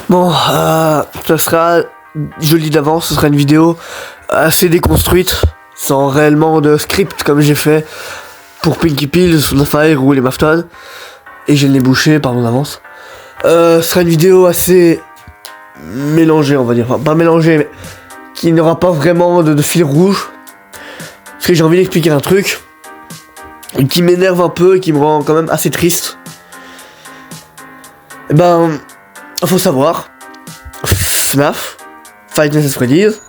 Bon, ça sera, je le dis d'avance, ce sera une vidéo assez déconstruite, sans réellement de script comme j'ai fait pour Pinky Pills, Fire ou les Mafton. Et j'ai le nez bouché, pardon d'avance. Ce sera une vidéo assez mélangée, on va dire. Enfin, pas mélangée, mais qui n'aura pas vraiment de fil rouge. Parce que j'ai envie d'expliquer un truc qui m'énerve un peu et qui me rend quand même assez triste. Et ben, faut savoir, FNAF, Five Nights at Freddy's,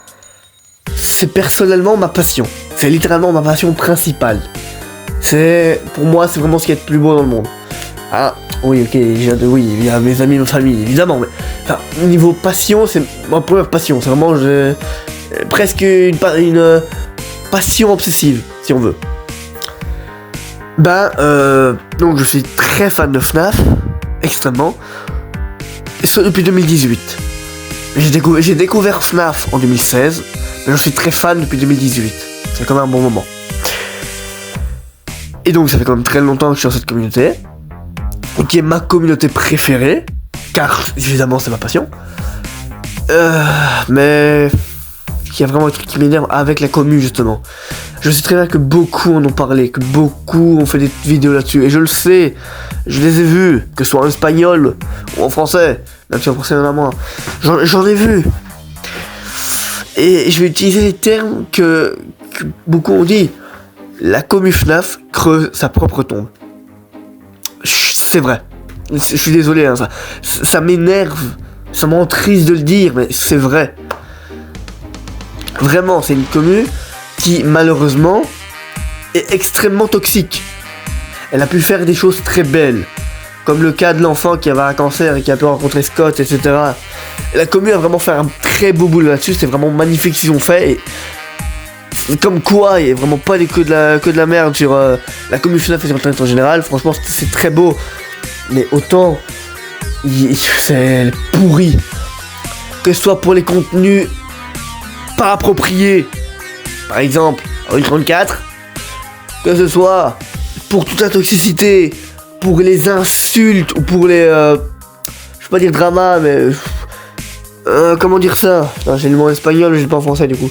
c'est personnellement ma passion. C'est littéralement ma passion principale. Pour moi, c'est vraiment ce qui est le plus beau dans le monde. Ah, oui, ok, oui, il y a mes amis, ma famille, évidemment, mais enfin, niveau passion, c'est ma première passion. C'est vraiment presque une passion obsessive, si on veut. Donc je suis très fan de FNAF, extrêmement. Et ça depuis 2018. J'ai découvert FNAF en 2016, mais je suis très fan depuis 2018. C'est quand même un bon moment. Et donc ça fait quand même très longtemps que je suis dans cette communauté, qui est ma communauté préférée, car évidemment c'est ma passion. Mais il y a vraiment un truc qui m'énerve avec la commu justement. Je sais très bien que beaucoup en ont parlé, que beaucoup ont fait des vidéos là-dessus, et je le sais, je les ai vus, que ce soit en espagnol ou en français, même si en français il y en a moins, j'en ai vu. Et je vais utiliser les termes que beaucoup ont dit. La commu FNAF creuse sa propre tombe. C'est vrai. Je suis désolé, hein, ça m'énerve, ça me rend triste de le dire, mais c'est vrai. Vraiment, c'est une commu qui, malheureusement, est extrêmement toxique. Elle a pu faire des choses très belles, comme le cas de l'enfant qui avait un cancer et qui a pu rencontrer Scott, etc. La commu a vraiment fait un très beau boulot là-dessus, c'est vraiment magnifique ce qu'ils ont fait, et comme quoi, il n'y a vraiment pas que de la merde sur la commu FNAF et sur Internet en général. Franchement, c'est très beau, mais autant, c'est pourri. Que ce soit pour les contenus pas appropriés, par exemple, en 34, que ce soit pour toute la toxicité, pour les insultes, ou pour les... je vais pas dire drama, mais... comment dire ça? J'ai le mot en espagnol, mais je l'ai pas en français du coup.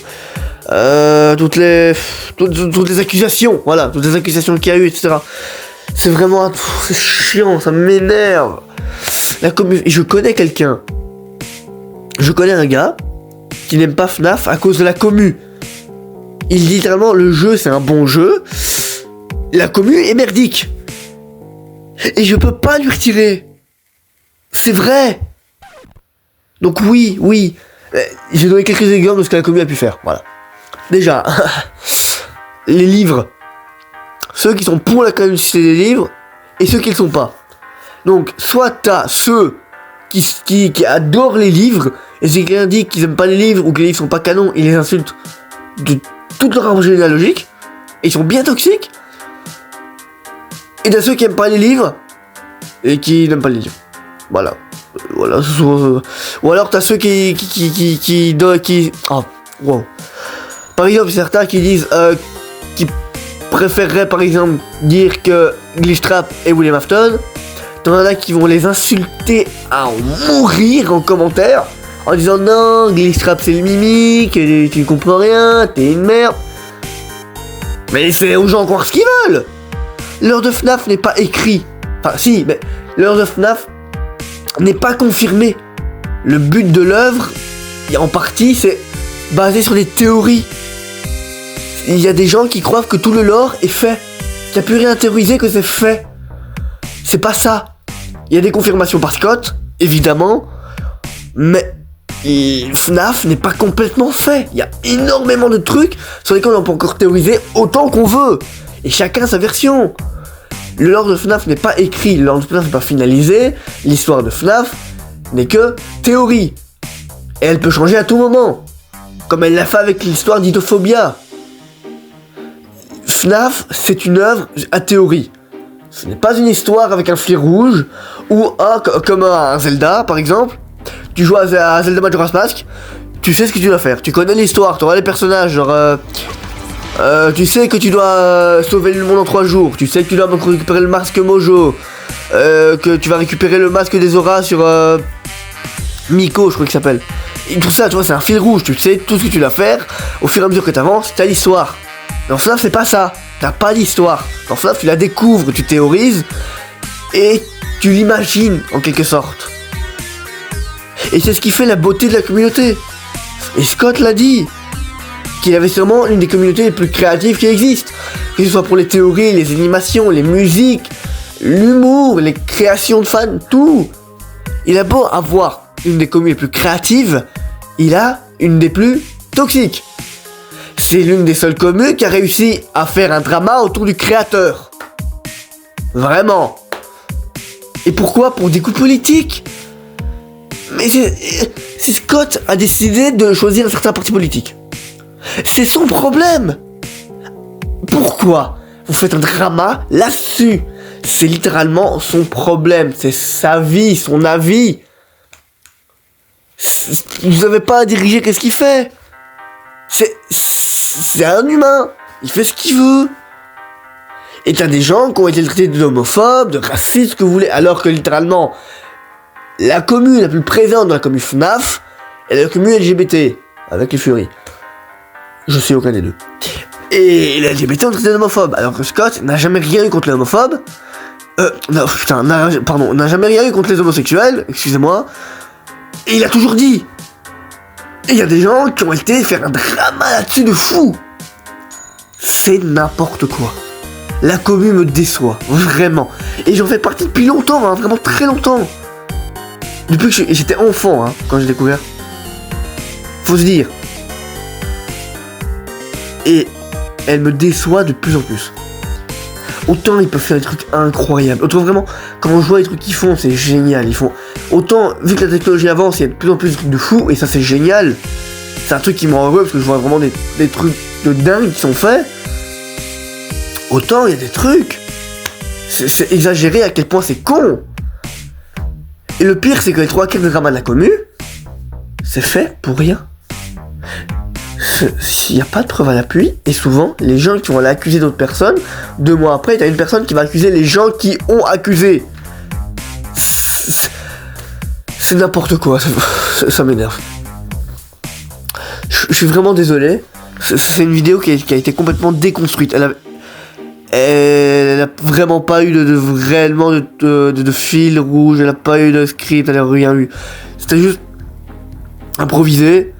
Toutes les accusations, voilà, toutes les accusations qu'il y a eu, etc. C'est vraiment... c'est chiant, ça m'énerve. Je connais quelqu'un. Je connais un gars qui n'aime pas FNAF à cause de la commu. Il dit littéralement, le jeu c'est un bon jeu, la commu est merdique. Et je peux pas lui retirer. C'est vrai. Donc oui. J'ai donné quelques exemples de ce que la commu a pu faire, voilà. Déjà, les livres. Ceux qui sont pour la communauté des livres et ceux qui ne le sont pas. Donc, soit t'as ceux qui adorent les livres, et ceux qui indiquent qu'ils aiment pas les livres ou que les livres sont pas canons, ils les insultent de toute leur arbre généalogique, et ils sont bien toxiques. Et t'as ceux qui aiment pas les livres et qui n'aiment pas les livres. Voilà. Ou alors t'as ceux qui oh, wow. Par exemple, certains qui disent qui préféreraient par exemple dire que Glitchtrap et William Afton. T'en as qui vont les insulter à en mourir en commentaire en disant non, Glitchtrap c'est le mimique, tu ne comprends rien, t'es une merde. Mais laissez aux gens croire ce qu'ils veulent. L'heure de FNAF n'est pas écrit. Enfin si, mais l'heure de FNAF n'est pas confirmé. Le but de l'œuvre, en partie, c'est basé sur des théories. Il y a des gens qui croient que tout le lore est fait, qu'il n'y a plus rien à théoriser, que c'est fait. C'est pas ça. Il y a des confirmations par Scott, évidemment, mais FNAF n'est pas complètement fait. Il y a énormément de trucs sur lesquels on peut encore théoriser autant qu'on veut. Et chacun sa version. Le lore de FNAF n'est pas écrit, le lore de FNAF n'est pas finalisé, l'histoire de FNAF n'est que théorie. Et elle peut changer à tout moment, comme elle l'a fait avec l'histoire d'Idophobia. FNAF, c'est une œuvre à théorie. Ce n'est pas une histoire avec un fil rouge, ou comme un Zelda par exemple. Tu joues à Zelda Majora's Mask, tu sais ce que tu dois faire, tu connais l'histoire, tu vois les personnages, genre... tu sais que tu dois sauver le monde en 3 jours, tu sais que tu dois récupérer le masque Mojo, que tu vas récupérer le masque des auras sur Miko, je crois qu'il s'appelle. Et tout ça, tu vois, c'est un fil rouge. Tu sais tout ce que tu dois faire. Au fur et à mesure que tu avances, t'as l'histoire. Dans FNAF, c'est pas ça. T'as pas d'histoire. Dans FNAF, tu la découvres, tu théorises et tu l'imagines en quelque sorte. Et c'est ce qui fait la beauté de la communauté. Et Scott l'a dit, qu'il avait sûrement une des communautés les plus créatives qui existent. Que ce soit pour les théories, les animations, les musiques, l'humour, les créations de fans, tout. Il a beau avoir une des communes les plus créatives, il a une des plus toxiques. C'est l'une des seules communes qui a réussi à faire un drama autour du créateur. Vraiment. Et pourquoi? Pour des coups politiques. Mais si Scott a décidé de choisir un certain parti politique, c'est son problème. Pourquoi vous faites un drama là-dessus? C'est littéralement son problème, c'est sa vie, son avis. Vous n'avez pas à diriger qu'est-ce qu'il fait. C'est un humain, il fait ce qu'il veut. Et t'as des gens qui ont été traités d'homophobes, de racistes, ce que vous voulez, alors que littéralement, la commune la plus présente dans la commune FNAF est la commune LGBT, avec les Furies. Je suis aucun des deux. Et les LGBT ont traité d'homophobes, alors que Scott n'a jamais rien eu contre les homophobes. N'a jamais rien eu contre les homosexuels, excusez-moi. Et il a toujours dit. Et il y a des gens qui ont été faire un drama là-dessus de fou. C'est n'importe quoi. La commune me déçoit, vraiment. Et j'en fais partie depuis longtemps, hein, vraiment très longtemps. Depuis que j'étais enfant, hein, quand j'ai découvert. Faut se dire. Et elle me déçoit de plus en plus. Autant ils peuvent faire des trucs incroyables. Autant vraiment, quand on voit les trucs qu'ils font, c'est génial. Ils font. Autant, vu que la technologie avance, il y a de plus en plus de trucs de fou, et ça c'est génial. C'est un truc qui me rend heureux parce que je vois vraiment des trucs de dingue qui sont faits. Autant il y a des trucs. C'est exagéré à quel point c'est con. Et le pire, c'est que les 3/4 des dramas de la commu, c'est fait pour rien. S'il n'y a pas de preuve à l'appui, et souvent, les gens qui vont aller accuser d'autres personnes, 2 mois après, t'as une personne qui va accuser les gens qui ont accusé. C'est n'importe quoi, ça m'énerve. Je suis vraiment désolé. C'est une vidéo qui a été complètement déconstruite. Elle a vraiment pas eu réellement de fil rouge, elle a pas eu de script, elle a rien eu. C'était juste improvisé.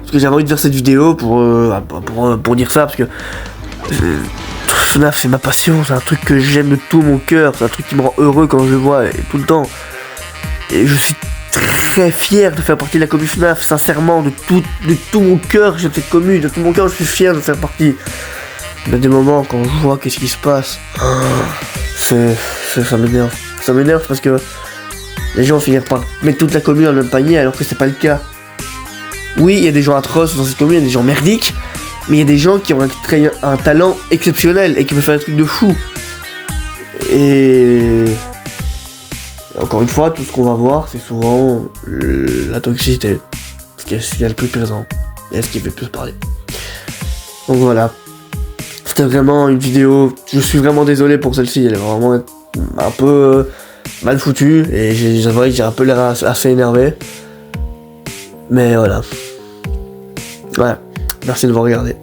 Parce que j'avais envie de faire cette vidéo pour dire ça, parce que FNAF c'est ma passion, c'est un truc que j'aime de tout mon cœur, c'est un truc qui me rend heureux quand je le vois et tout le temps. Et je suis très fier de faire partie de la commune FNAF, sincèrement, de tout mon cœur, j'aime cette commune, de tout mon cœur je suis fier de faire partie. Il y a des moments quand je vois qu'est-ce qui se passe, ça m'énerve. Ça m'énerve parce que les gens finissent par mettre toute la commune dans le même panier alors que c'est pas le cas. Oui, il y a des gens atroces dans cette commune, il y a des gens merdiques, mais il y a des gens qui ont un talent exceptionnel et qui peuvent faire des trucs de fou. Et encore une fois, tout ce qu'on va voir, c'est souvent la toxicité. Ce qui est le plus présent et ce qui fait le plus parler. Donc voilà. C'était vraiment une vidéo. Je suis vraiment désolé pour celle-ci. Elle est vraiment un peu mal foutue. Et j'avoue que j'ai un peu l'air assez énervé. Mais voilà. Ouais. Merci de m'avoir regardé.